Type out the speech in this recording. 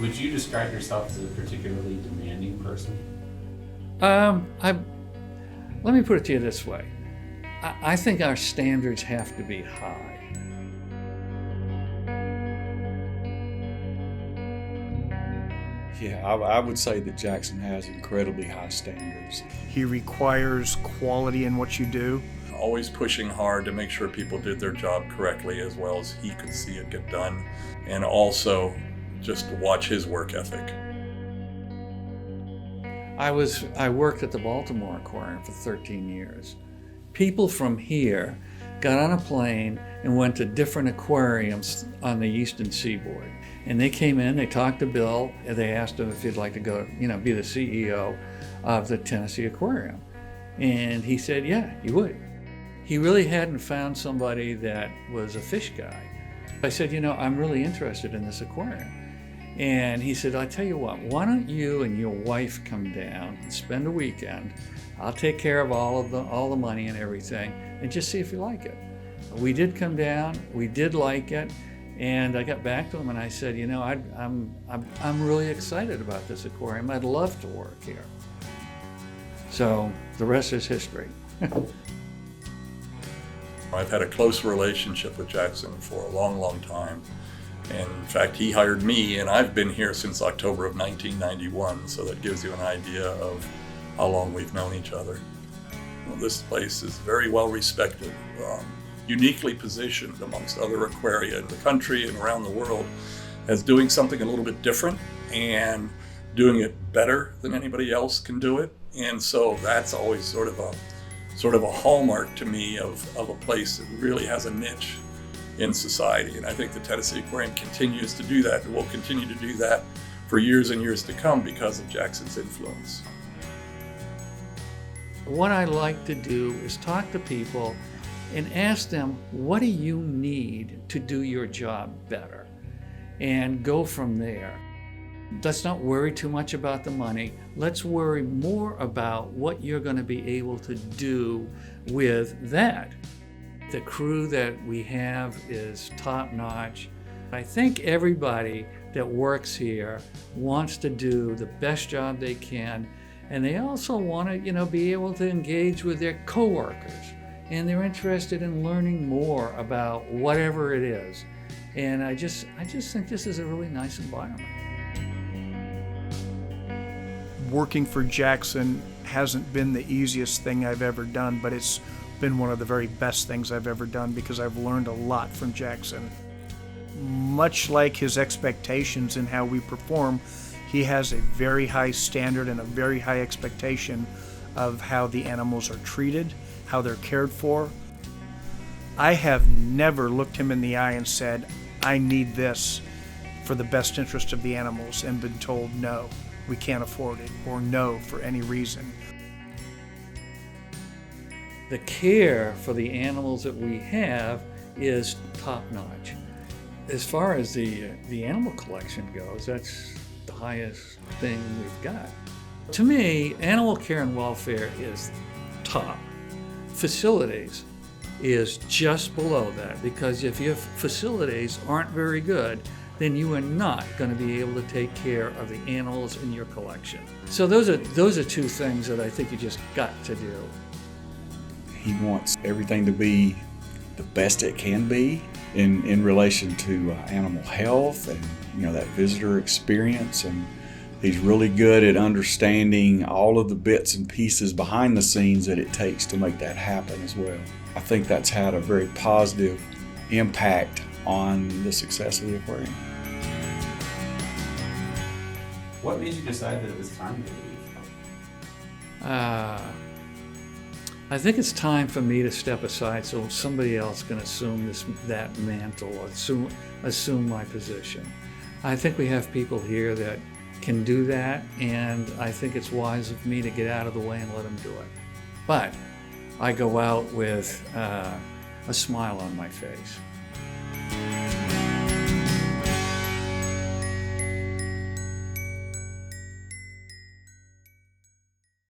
Would you describe yourself as a particularly demanding person? Let me put it to you this way. I think our standards have to be high. Yeah, I would say that Jackson has incredibly high standards. He requires quality in what you do. Always pushing hard to make sure people did their job correctly as well as he could see it get done. And also just to watch his work ethic. I worked at the Baltimore Aquarium for 13 years. People from here got on a plane and went to different aquariums on the eastern seaboard. And they came in, they talked to Bill, and they asked him if he'd like to go, be the CEO of the Tennessee Aquarium. And he said, yeah, he would. He really hadn't found somebody that was a fish guy. I said, I'm really interested in this aquarium. And he said, I tell you what, why don't you and your wife come down and spend a weekend? I'll take care of all the money and everything, and just see if you like it. We did come down, we did like it, and I got back to him and I said, I'm really excited about this aquarium. I'd love to work here. So the rest is history. I've had a close relationship with Jackson for a long, long time. And in fact, he hired me, and I've been here since October of 1991, so that gives you an idea of how long we've known each other. Well, this place is very well respected, uniquely positioned amongst other aquaria in the country and around the world as doing something a little bit different and doing it better than anybody else can do it. And so that's always sort of a hallmark to me of a place that really has a niche in society. And I think the Tennessee Aquarium continues to do that and will continue to do that for years and years to come because of Jackson's influence. What I like to do is talk to people and ask them, what do you need to do your job better? And go from there. Let's not worry too much about the money. Let's worry more about what you're going to be able to do with that. The crew that we have is top-notch. I think everybody that works here wants to do the best job they can, and they also want to, be able to engage with their coworkers, and they're interested in learning more about whatever it is. And I just think this is a really nice environment. Working for Jackson hasn't been the easiest thing I've ever done, but it's been one of the very best things I've ever done because I've learned a lot from Jackson. Much like his expectations in how we perform, he has a very high standard and a very high expectation of how the animals are treated, how they're cared for. I have never looked him in the eye and said, I need this for the best interest of the animals, and been told no, we can't afford it, or no for any reason. The care for the animals that we have is top-notch. As far as the animal collection goes, that's the highest thing we've got. To me, animal care and welfare is top. Facilities is just below that, because if your facilities aren't very good, then you are not going to be able to take care of the animals in your collection. So those are two things that I think you just got to do. He wants everything to be the best it can be in relation to animal health and that visitor experience, and he's really good at understanding all of the bits and pieces behind the scenes that it takes to make that happen as well. I think that's had a very positive impact on the success of the aquarium. What made you decide that it was time to leave? I think it's time for me to step aside so somebody else can assume that mantle, assume my position. I think we have people here that can do that, and I think it's wise of me to get out of the way and let them do it. But I go out with a smile on my face.